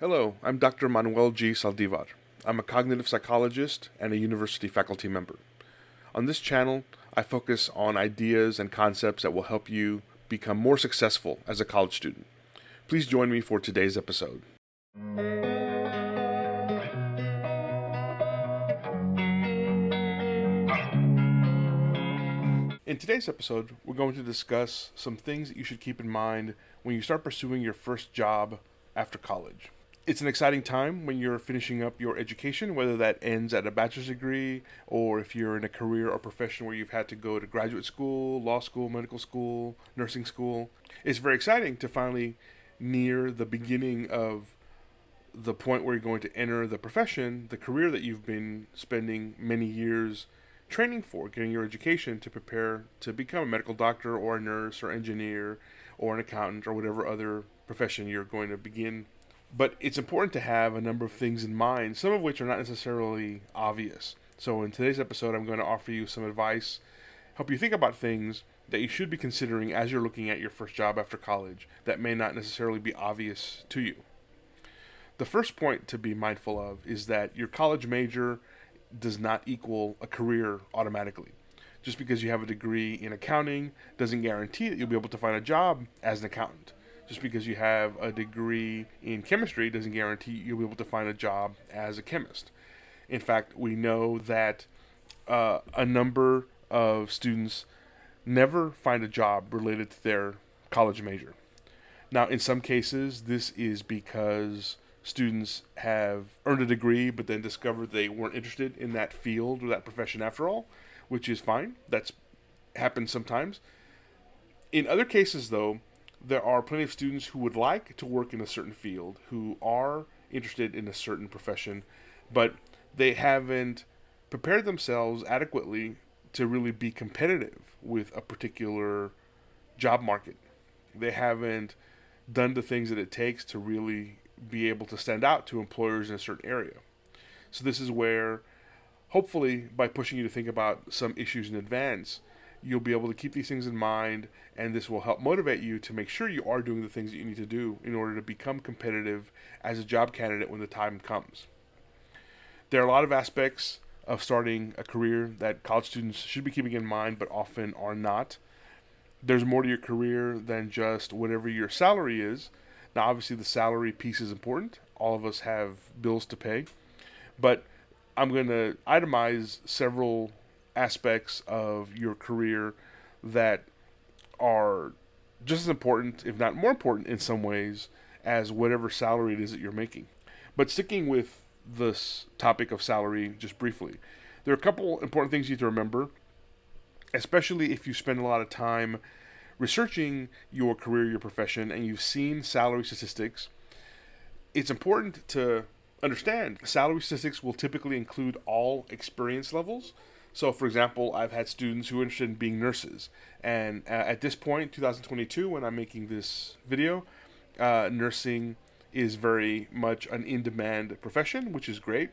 Hello, I'm Dr. Manuel G. Saldivar. I'm a cognitive psychologist and a university faculty member. On this channel, I focus on ideas and concepts that will help you become more successful as a college student. Please join me for today's episode. In today's episode, we're going to discuss some things that you should keep in mind when you start pursuing your first job after college. It's an exciting time when you're finishing up your education, whether that ends at a bachelor's degree or if you're in a career or profession where you've had to go to graduate school, law school, medical school, nursing school. It's very exciting to finally near the beginning of the point where you're going to enter the profession, the career that you've been spending many years training for, getting your education to prepare to become a medical doctor or a nurse or engineer or an accountant or whatever other profession you're going to begin. But it's important to have a number of things in mind, some of which are not necessarily obvious. So in today's episode, I'm going to offer you some advice, help you think about things that you should be considering as you're looking at your first job after college that may not necessarily be obvious to you. The first point to be mindful of is that your college major does not equal a career automatically. Just because you have a degree in accounting doesn't guarantee that you'll be able to find a job as an accountant. Just because you have a degree in chemistry doesn't guarantee you'll be able to find a job as a chemist. In fact, we know that a number of students never find a job related to their college major. Now, in some cases, this is because students have earned a degree but then discovered they weren't interested in that field or that profession after all, which is fine. That's happens sometimes. In other cases, though, there are plenty of students who would like to work in a certain field, who are interested in a certain profession, but they haven't prepared themselves adequately to really be competitive with a particular job market. They haven't done the things that it takes to really be able to stand out to employers in a certain area. So this is where, hopefully, by pushing you to think about some issues in advance, you'll be able to keep these things in mind, and this will help motivate you to make sure you are doing the things that you need to do in order to become competitive as a job candidate when the time comes. There are a lot of aspects of starting a career that college students should be keeping in mind, but often are not. There's more to your career than just whatever your salary is. Now, obviously, the salary piece is important. All of us have bills to pay, but I'm going to itemize several aspects of your career that are just as important, if not more important in some ways, as whatever salary it is that you're making. But sticking with this topic of salary just briefly, there are a couple important things you need to remember, especially if you spend a lot of time researching your career, your profession, and you've seen salary statistics. It's important to understand salary statistics will typically include all experience levels. So, for example, I've had students who are interested in being nurses. And at this point, 2022, when I'm making this video, nursing is very much an in-demand profession, which is great.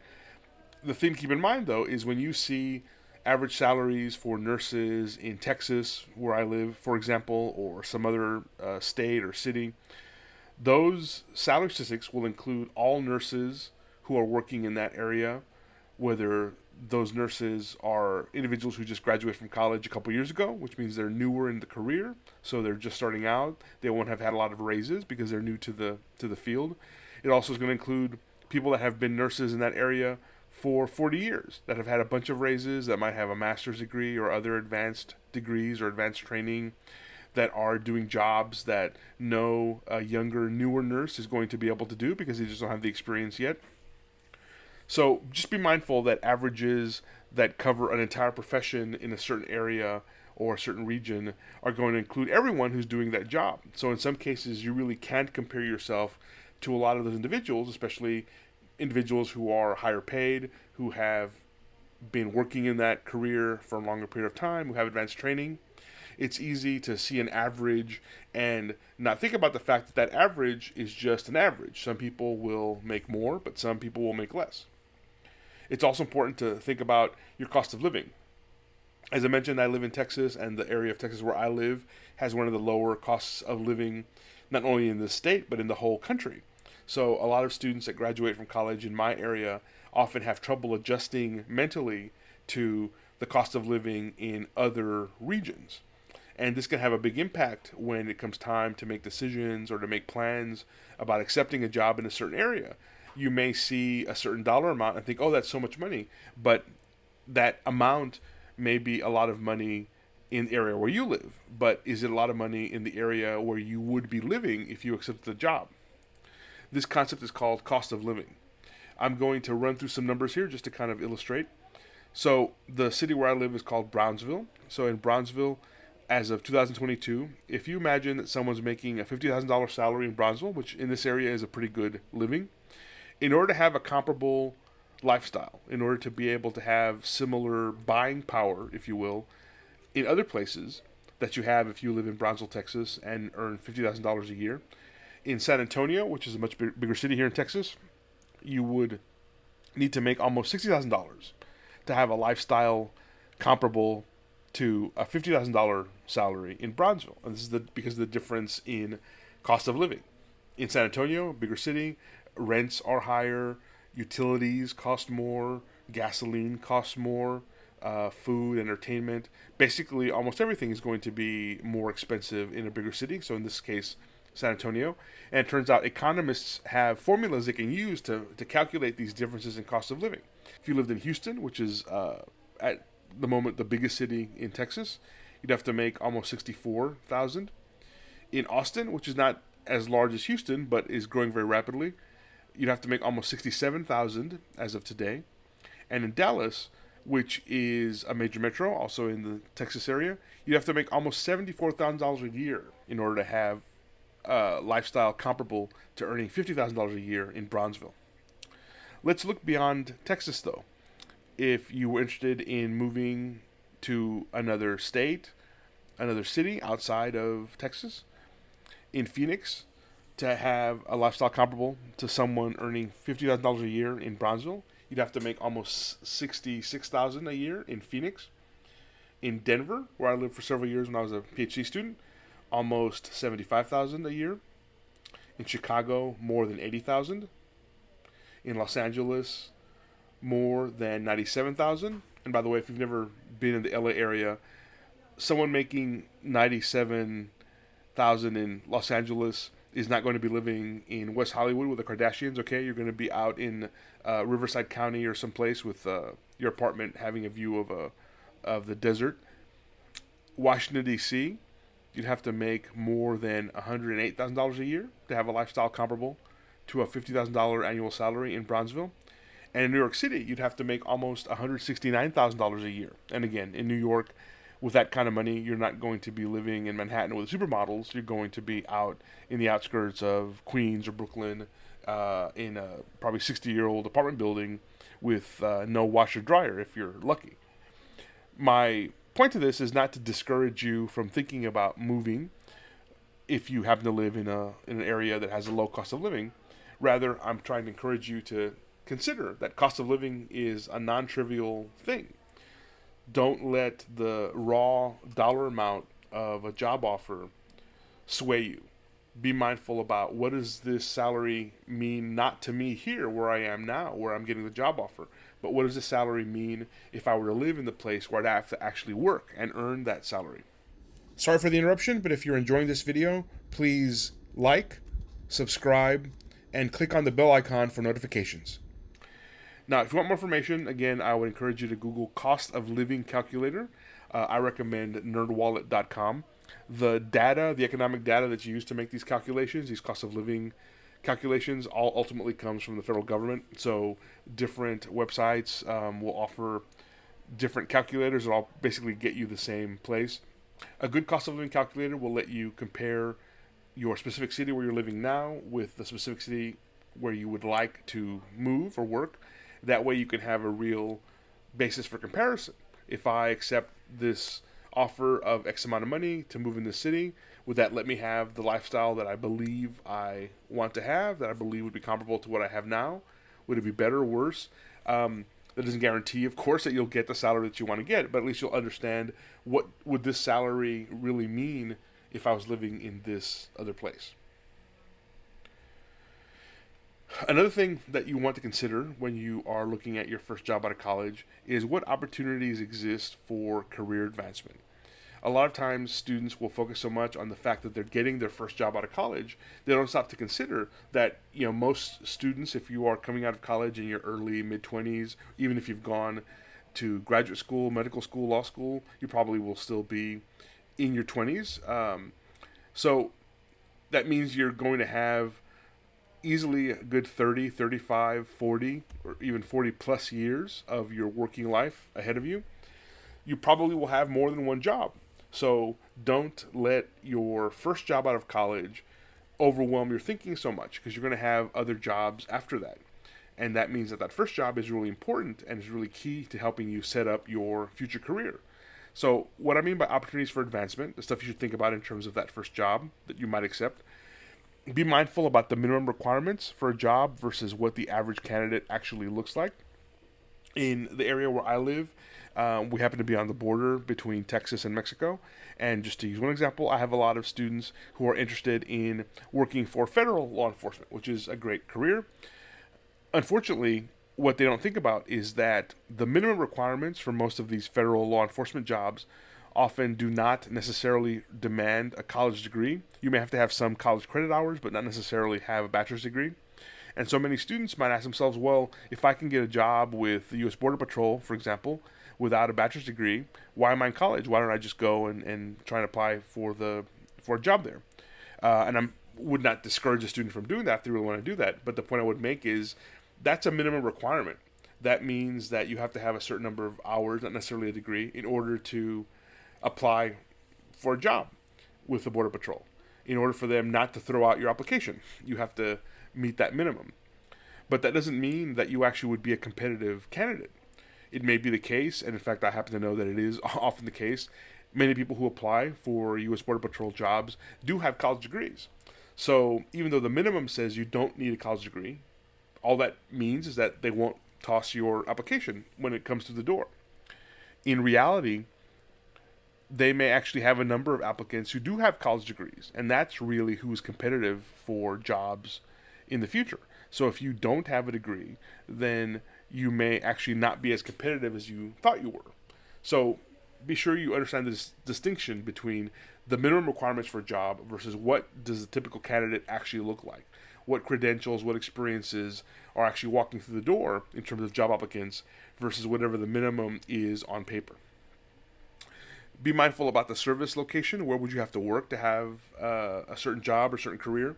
The thing to keep in mind, though, is when you see average salaries for nurses in Texas, where I live, for example, or some other state or city, those salary statistics will include all nurses who are working in that area, whether those nurses are individuals who just graduated from college a couple years ago, which means they're newer in the career, so they're just starting out. They won't have had a lot of raises because they're new to the field. It also is going to include people that have been nurses in that area for 40 years, that have had a bunch of raises, that might have a master's degree or other advanced degrees or advanced training, that are doing jobs that no younger, newer nurse is going to be able to do because they just don't have the experience yet. So just be mindful that averages that cover an entire profession in a certain area or a certain region are going to include everyone who's doing that job. So in some cases, you really can't compare yourself to a lot of those individuals, especially individuals who are higher paid, who have been working in that career for a longer period of time, who have advanced training. It's easy to see an average and not think about the fact that that average is just an average. Some people will make more, but some people will make less. It's also important to think about your cost of living. As I mentioned, I live in Texas, and the area of Texas where I live has one of the lower costs of living, not only in the state, but in the whole country. So a lot of students that graduate from college in my area often have trouble adjusting mentally to the cost of living in other regions. And this can have a big impact when it comes time to make decisions or to make plans about accepting a job in a certain area. You may see a certain dollar amount and think, oh, that's so much money. But that amount may be a lot of money in the area where you live. But is it a lot of money in the area where you would be living if you accepted the job? This concept is called cost of living. I'm going to run through some numbers here just to kind of illustrate. So the city where I live is called Brownsville. So in Brownsville, as of 2022, if you imagine that someone's making a $50,000 salary in Brownsville, which in this area is a pretty good living, in order to have a comparable lifestyle, in order to be able to have similar buying power, if you will, in other places that you have if you live in Brownsville, Texas, and earn $50,000 a year, in San Antonio, which is a much bigger city here in Texas, you would need to make almost $60,000 to have a lifestyle comparable to a $50,000 salary in Brownsville. And this is because of the difference in cost of living. In San Antonio, bigger city, rents are higher, utilities cost more, gasoline costs more, food, entertainment. Basically, almost everything is going to be more expensive in a bigger city. So in this case, San Antonio. And it turns out economists have formulas they can use to calculate these differences in cost of living. If you lived in Houston, which is at the moment the biggest city in Texas, you'd have to make almost $64,000. In Austin, which is not as large as Houston but is growing very rapidly, you'd have to make almost $67,000 as of today. And in Dallas, which is a major metro, also in the Texas area, you'd have to make almost $74,000 a year in order to have a lifestyle comparable to earning $50,000 a year in Brownsville. Let's look beyond Texas, though. If you were interested in moving to another state, another city outside of Texas, in Phoenix, to have a lifestyle comparable to someone earning $50,000 a year in Brownsville, you'd have to make almost $66,000 a year in Phoenix. In Denver, where I lived for several years when I was a PhD student, almost $75,000 a year. In Chicago, more than $80,000. In Los Angeles, more than $97,000. And by the way, if you've never been in the LA area, someone making $97,000 in Los Angeles is not going to be living in West Hollywood with the Kardashians. Okay, you're going to be out in Riverside County or someplace with your apartment having a view of the desert. Washington D.C., you'd have to make more than $108,000 a year to have a lifestyle comparable to a $50,000 annual salary in Brownsville. And in New York City, you'd have to make almost $169,000 a year. And again, in New York, with that kind of money, you're not going to be living in Manhattan with supermodels. You're going to be out in the outskirts of Queens or Brooklyn in a probably 60-year-old apartment building with no washer dryer if you're lucky. My point to this is not to discourage you from thinking about moving if you happen to live in an area that has a low cost of living. Rather, I'm trying to encourage you to consider that cost of living is a non-trivial thing. Don't let the raw dollar amount of a job offer sway you. Be mindful about what does this salary mean, not to me here where I am now, where I'm getting the job offer, but what does this salary mean if I were to live in the place where I'd have to actually work and earn that salary. Sorry for the interruption, but if you're enjoying this video, please like, subscribe, and click on the bell icon for notifications. Now, if you want more information, again, I would encourage you to Google cost of living calculator. I recommend nerdwallet.com. The data, the economic data that's used to make these calculations, these cost of living calculations, all ultimately comes from the federal government. So different websites will offer different calculators that all basically get you the same place. A good cost of living calculator will let you compare your specific city where you're living now with the specific city where you would like to move or work. That way you can have a real basis for comparison. If I accept this offer of X amount of money to move in this city, would that let me have the lifestyle that I believe I want to have, that I believe would be comparable to what I have now? Would it be better or worse? That doesn't guarantee, of course, that you'll get the salary that you want to get, but at least you'll understand what would this salary really mean if I was living in this other place. Another thing that you want to consider when you are looking at your first job out of college is what opportunities exist for career advancement. A lot of times students will focus so much on the fact that they're getting their first job out of college, they don't stop to consider that, most students, if you are coming out of college in your early mid 20s, even if you've gone to graduate school, medical school, law school, you probably will still be in your 20s. So that means you're going to have easily a good 30, 35, 40, or even 40 plus years of your working life ahead of you. You probably will have more than one job. So don't let your first job out of college overwhelm your thinking so much, because you're going to have other jobs after that. And that means that first job is really important and is really key to helping you set up your future career. So, what I mean by opportunities for advancement, the stuff you should think about in terms of that first job that you might accept, be mindful about the minimum requirements for a job versus what the average candidate actually looks like. In the area where I live, we happen to be on the border between Texas and Mexico. And just to use one example, I have a lot of students who are interested in working for federal law enforcement, which is a great career. Unfortunately, what they don't think about is that the minimum requirements for most of these federal law enforcement jobs often do not necessarily demand a college degree. You may have to have some college credit hours, but not necessarily have a bachelor's degree. And so many students might ask themselves, well, if I can get a job with the U.S. Border Patrol, for example, without a bachelor's degree, why am I in college? Why don't I just go and try and apply for a job there? And I would not discourage a student from doing that if they really want to do that. But the point I would make is that's a minimum requirement. That means that you have to have a certain number of hours, not necessarily a degree, in order to apply for a job with the Border Patrol. In order for them not to throw out your application, you have to meet that minimum. But that doesn't mean that you actually would be a competitive candidate. It may be the case, and in fact, I happen to know that it is often the case. Many people who apply for U.S. Border Patrol jobs do have college degrees. So even though the minimum says you don't need a college degree, all that means is that they won't toss your application when it comes to the door. In reality, they may actually have a number of applicants who do have college degrees, and that's really who's competitive for jobs in the future. So if you don't have a degree, then you may actually not be as competitive as you thought you were. So be sure you understand this distinction between the minimum requirements for a job versus what does the typical candidate actually look like. What credentials, what experiences are actually walking through the door in terms of job applicants versus whatever the minimum is on paper. Be mindful about the service location. Where would you have to work to have a certain job or certain career?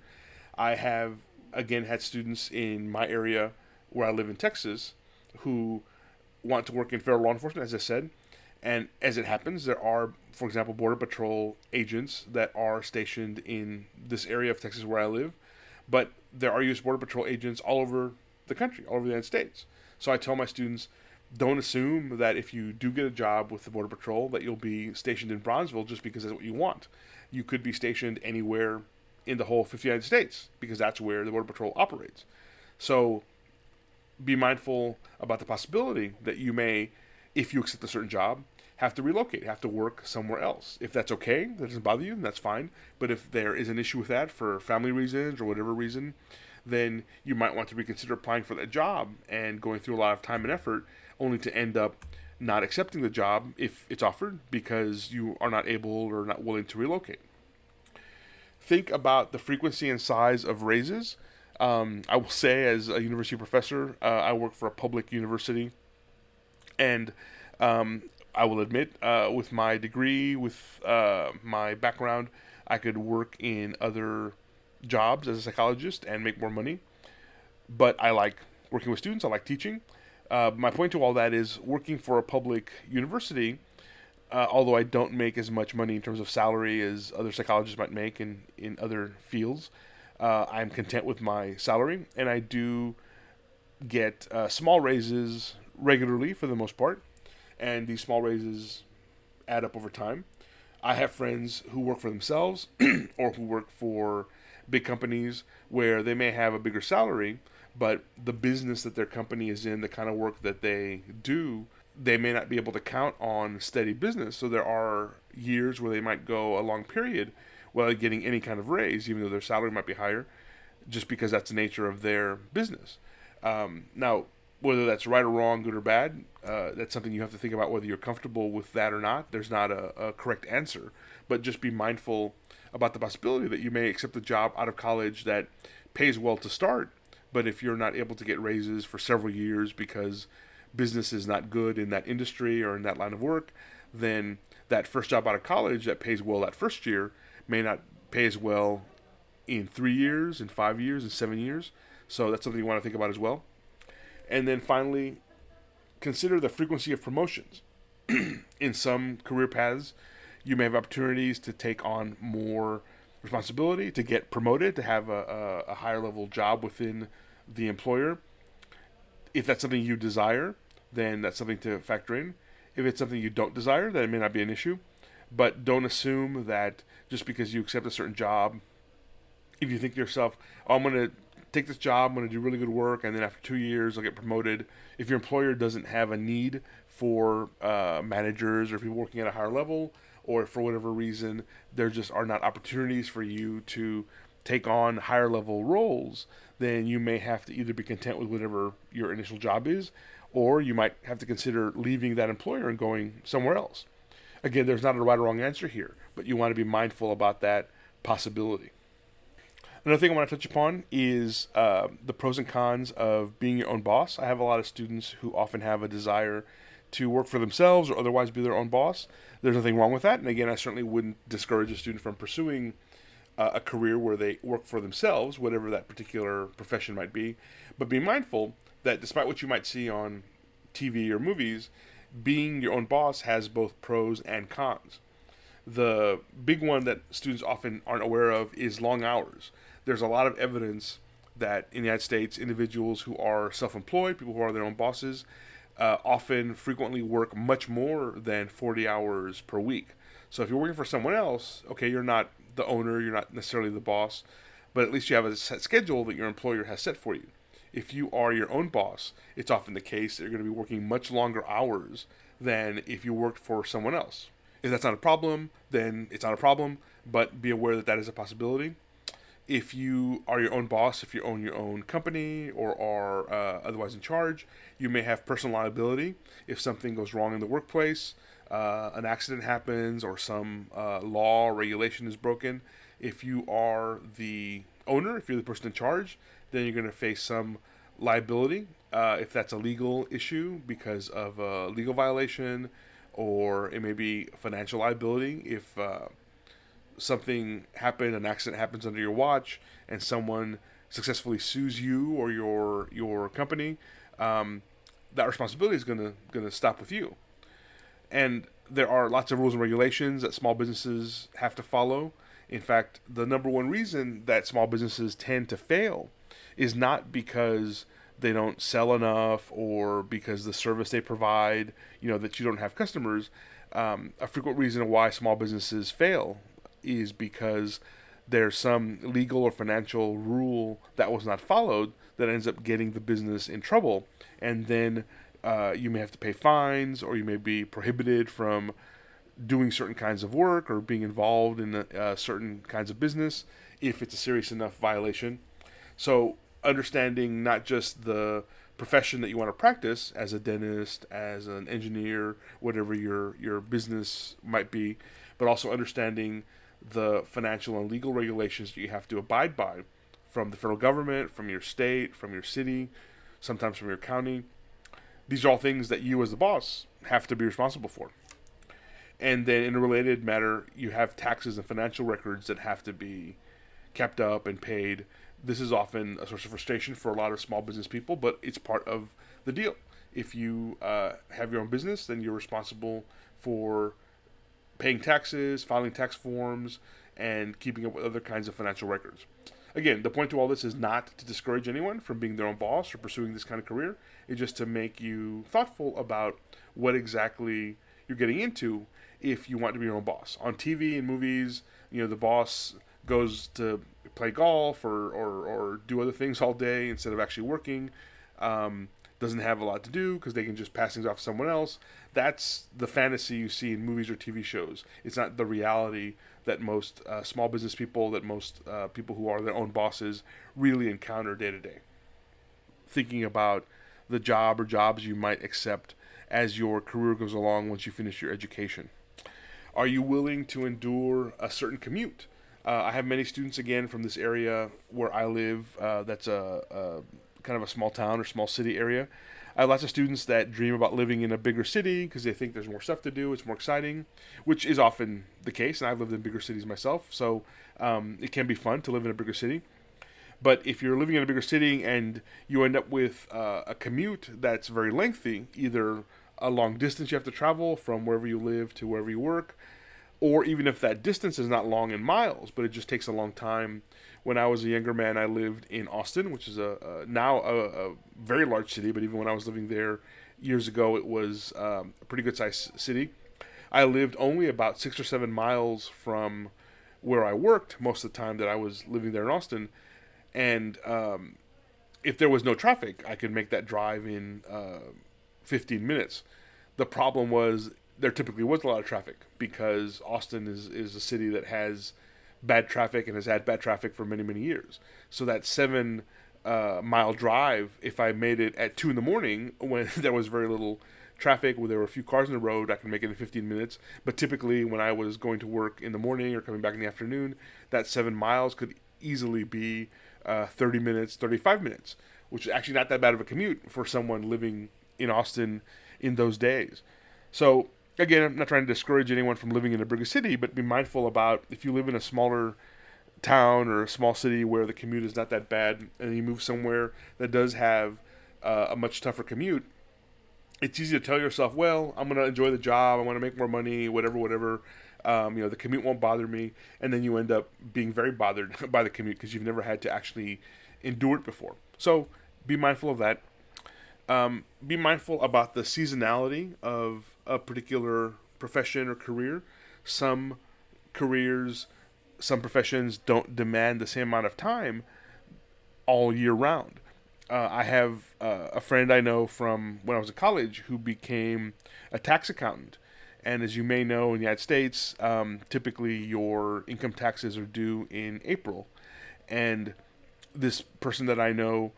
I have, again, had students in my area where I live in Texas who want to work in federal law enforcement, as I said. And as it happens, there are, for example, Border Patrol agents that are stationed in this area of Texas where I live. But there are U.S. Border Patrol agents all over the country, all over the United States. So I tell my students, don't assume that if you do get a job with the Border Patrol that you'll be stationed in Bronzeville just because that's what you want. You could be stationed anywhere in the whole 50 United States because that's where the Border Patrol operates. So be mindful about the possibility that you may, if you accept a certain job, have to relocate, have to work somewhere else. If that's okay, that doesn't bother you, then that's fine. But if there is an issue with that for family reasons or whatever reason, then you might want to reconsider applying for that job and going through a lot of time and effort only to end up not accepting the job if it's offered because you are not able or not willing to relocate. Think about the frequency and size of raises. I will say, as a university professor, I work for a public university, and I will admit, with my degree, with my background, I could work in other jobs as a psychologist and make more money. But I like working with students. I like teaching. My point to all that is working for a public university, although I don't make as much money in terms of salary as other psychologists might make in other fields, I'm content with my salary, and I do get small raises regularly for the most part, and these small raises add up over time. I have friends who work for themselves or who work for big companies where they may have a bigger salary, but the business that their company is in, the kind of work that they do, they may not be able to count on steady business. So there are years where they might go a long period without getting any kind of raise, even though their salary might be higher, just because that's the nature of their business. Now, whether that's right or wrong, good or bad, that's something you have to think about whether you're comfortable with that or not. There's not a correct answer, but just be mindful about the possibility that you may accept a job out of college that pays well to start, but if you're not able to get raises for several years because business is not good in that industry or in that line of work, then that first job out of college that pays well that first year may not pay as well in 3 years, in 5 years, in 7 years. So that's something you want to think about as well. And then finally, consider the frequency of promotions. In some career paths, you may have opportunities to take on more responsibility, to get promoted, to have a higher level job within the employer. If that's something you desire, then that's something to factor in. If it's something you don't desire, then it may not be an issue. But don't assume that just because you accept a certain job, if you think to yourself, oh, I'm going to take this job, I'm going to do really good work, and then after 2 years I'll get promoted. If your employer doesn't have a need for managers or people working at a higher level, or for whatever reason there just are not opportunities for you to take on higher level roles, then you may have to either be content with whatever your initial job is, or you might have to consider leaving that employer and going somewhere else. Again, there's not a right or wrong answer here, but you want to be mindful about that possibility. Another thing I want to touch upon is the pros and cons of being your own boss. I have a lot of students who often have a desire to work for themselves or otherwise be their own boss. There's nothing wrong with that. And again, I certainly wouldn't discourage a student from pursuing a career where they work for themselves, whatever that particular profession might be. But be mindful that despite what you might see on TV or movies, being your own boss has both pros and cons. The big one that students often aren't aware of is long hours. There's a lot of evidence that in the United States, individuals who are self-employed, people who are their own bosses, often frequently work much more than 40 hours per week. So if you're working for someone else, okay, you're not the owner, you're not necessarily the boss, but at least you have a set schedule that your employer has set for you. If you are your own boss, it's often the case that you're going to be working much longer hours than if you worked for someone else. If that's not a problem, then it's not a problem, but be aware that that is a possibility. If you are your own boss, if you own your own company or are otherwise in charge, you may have personal liability if something goes wrong in the workplace, an accident happens, or some law or regulation is broken. If you are the owner, if you're the person in charge, then you're going to face some liability if that's a legal issue because of a legal violation, or it may be financial liability if something happened, an accident happens under your watch, and someone successfully sues you or your company. That responsibility is gonna stop with you. And there are lots of rules and regulations that small businesses have to follow. In fact, the number one reason that small businesses tend to fail is not because they don't sell enough or because the service they provide, that you don't have customers. A frequent reason why small businesses fail is because there's some legal or financial rule that was not followed that ends up getting the business in trouble. And then you may have to pay fines, or you may be prohibited from doing certain kinds of work or being involved in certain kinds of business if it's a serious enough violation. So understanding not just the profession that you want to practice as a dentist, as an engineer, whatever your business might be, but also understanding the financial and legal regulations that you have to abide by from the federal government, from your state, from your city, sometimes from your county. These are all things that you as the boss have to be responsible for. And then in a related matter, you have taxes and financial records that have to be kept up and paid. This is often a source of frustration for a lot of small business people, but it's part of the deal. If you have your own business, then you're responsible for paying taxes, filing tax forms, and keeping up with other kinds of financial records. Again, the point to all this is not to discourage anyone from being their own boss or pursuing this kind of career. It's just to make you thoughtful about what exactly you're getting into if you want to be your own boss. On TV and movies, the boss goes to play golf or do other things all day instead of actually working. doesn't have a lot to do because they can just pass things off to someone else. That's the fantasy you see in movies or TV shows. It's not the reality that most small business people, that most people who are their own bosses really encounter day to day. Thinking about the job or jobs you might accept as your career goes along once you finish your education. Are you willing to endure a certain commute? I have many students, again, from this area where I live. That's a kind of a small town or small city area. I have lots of students that dream about living in a bigger city because they think there's more stuff to do, it's more exciting, which is often the case. And I've lived in bigger cities myself, so it can be fun to live in a bigger city. But if you're living in a bigger city and you end up with a commute that's very lengthy, either a long distance you have to travel from wherever you live to wherever you work, or even if that distance is not long in miles, but it just takes a long time. When I was a younger man, I lived in Austin, which is now a very large city, but even when I was living there years ago, it was a pretty good sized city. I lived only about 6 or 7 miles from where I worked most of the time that I was living there in Austin. And if there was no traffic, I could make that drive in 15 minutes. The problem was there typically was a lot of traffic because Austin is a city that has bad traffic and has had bad traffic for many, many years. So that 7 mile drive, if I made it at 2 in the morning when there was very little traffic, where there were a few cars on the road, I could make it in 15 minutes. But typically when I was going to work in the morning or coming back in the afternoon, that 7 miles could easily be 30 minutes, 35 minutes, which is actually not that bad of a commute for someone living in Austin in those days. So again, I'm not trying to discourage anyone from living in a bigger city, but be mindful about if you live in a smaller town or a small city where the commute is not that bad and you move somewhere that does have a much tougher commute, it's easy to tell yourself, well, I'm going to enjoy the job, I want to make more money, whatever. The commute won't bother me, and then you end up being very bothered by the commute because you've never had to actually endure it before. So be mindful of that. Be mindful about the seasonality of a particular profession or career. Some careers, some professions don't demand the same amount of time all year round. I have a friend I know from when I was in college who became a tax accountant. And as you may know, in the United States, typically your income taxes are due in April. And this person that I know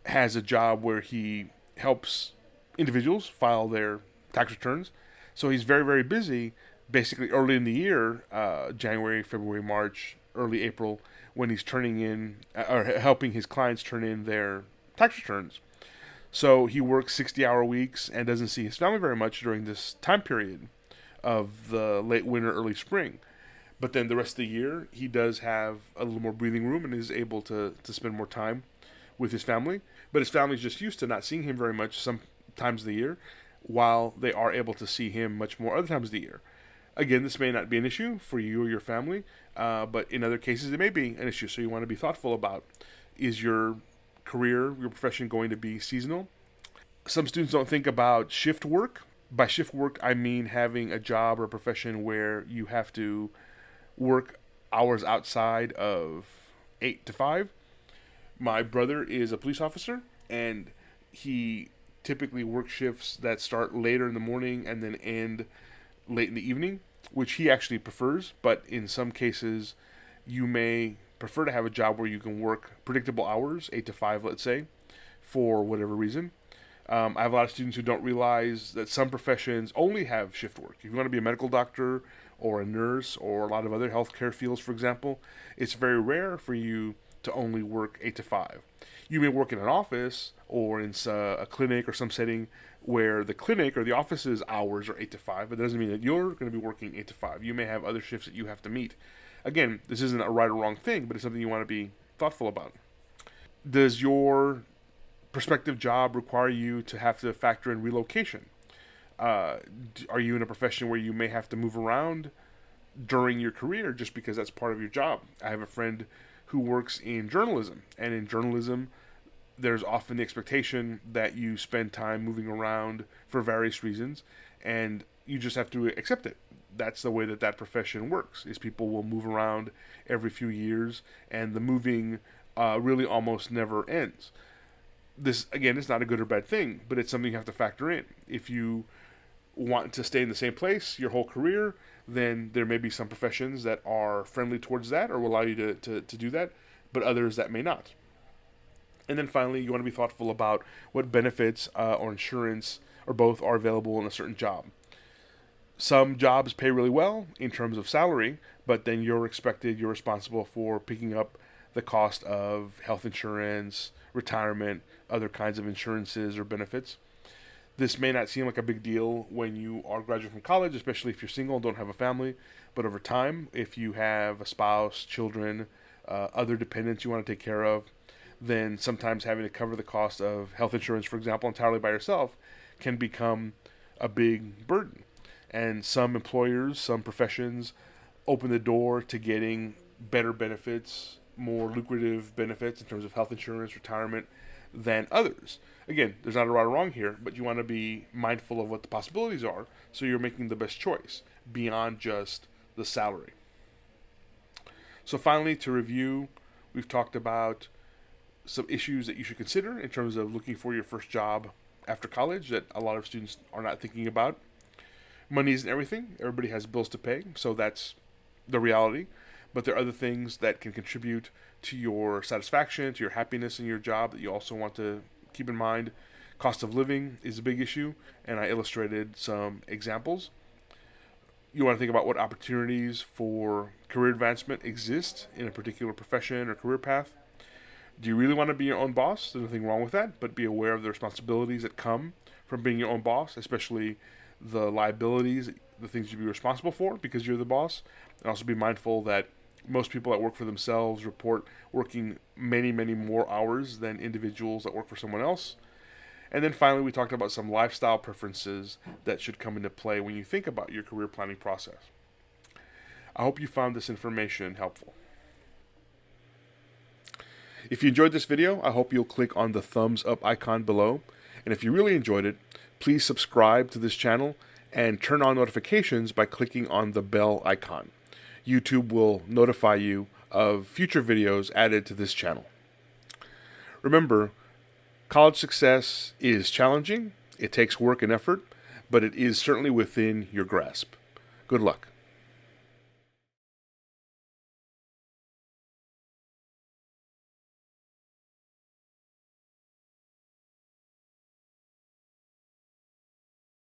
has a job where he helps individuals file their tax returns. So he's very, very busy basically early in the year, January, February, March, early April, when he's turning in or helping his clients turn in their tax returns. So he works 60-hour weeks and doesn't see his family very much during this time period of the late winter, early spring. But then the rest of the year, he does have a little more breathing room and is able to spend more time with his family. But his family's just used to not seeing him very much some times of the year, while they are able to see him much more other times of the year. Again, this may not be an issue for you or your family, but in other cases it may be an issue. So you want to be thoughtful about, is your career, your profession going to be seasonal? Some students don't think about shift work. By shift work, I mean having a job or a profession where you have to work hours outside of 8 to 5. My brother is a police officer, and he typically works shifts that start later in the morning and then end late in the evening, which he actually prefers. But in some cases, you may prefer to have a job where you can work predictable hours, 8 to 5, let's say, for whatever reason. I have a lot of students who don't realize that some professions only have shift work. If you want to be a medical doctor or a nurse or a lot of other healthcare fields, for example, it's very rare for you to only work 8 to 5. You may work in an office or in a clinic or some setting where the clinic or the office's hours are 8 to 5, but that doesn't mean that you're going to be working 8 to 5. You may have other shifts that you have to meet. Again, this isn't a right or wrong thing, but it's something you want to be thoughtful about. Does your prospective job require you to have to factor in relocation? Are you in a profession where you may have to move around during your career just because that's part of your job? I have a friend who works in journalism, and in journalism, there's often the expectation that you spend time moving around for various reasons, and you just have to accept it. That's the way that profession works, is people will move around every few years, and the moving really almost never ends. This, again, is not a good or bad thing, but it's something you have to factor in. If you want to stay in the same place your whole career, then there may be some professions that are friendly towards that or will allow you to do that, but others that may not. And then finally, you want to be thoughtful about what benefits or insurance or both are available in a certain job. Some jobs pay really well in terms of salary, but then you're responsible for picking up the cost of health insurance, retirement, other kinds of insurances or benefits. This may not seem like a big deal when you are graduating from college, especially if you're single and don't have a family. But over time, if you have a spouse, children, other dependents you want to take care of, then sometimes having to cover the cost of health insurance, for example, entirely by yourself can become a big burden. And some employers, some professions open the door to getting better benefits, more lucrative benefits in terms of health insurance, retirement, than others. Again, there's not a right or wrong here, but you want to be mindful of what the possibilities are so you're making the best choice beyond just the salary. So finally, to review, we've talked about some issues that you should consider in terms of looking for your first job after college that a lot of students are not thinking about. Money isn't everything. Everybody has bills to pay, so that's the reality. But there are other things that can contribute to your satisfaction, to your happiness in your job that you also want to keep in mind. Cost of living is a big issue, and I illustrated some examples. You want to think about what opportunities for career advancement exist in a particular profession or career path. Do you really want to be your own boss? There's nothing wrong with that, but be aware of the responsibilities that come from being your own boss, especially the liabilities, the things you'd be responsible for because you're the boss. And also be mindful that most people that work for themselves report working many, many more hours than individuals that work for someone else. And then finally, we talked about some lifestyle preferences that should come into play when you think about your career planning process. I hope you found this information helpful. If you enjoyed this video, I hope you'll click on the thumbs up icon below. And if you really enjoyed it, please subscribe to this channel and turn on notifications by clicking on the bell icon. YouTube will notify you of future videos added to this channel. Remember, college success is challenging, it takes work and effort, but it is certainly within your grasp. Good luck.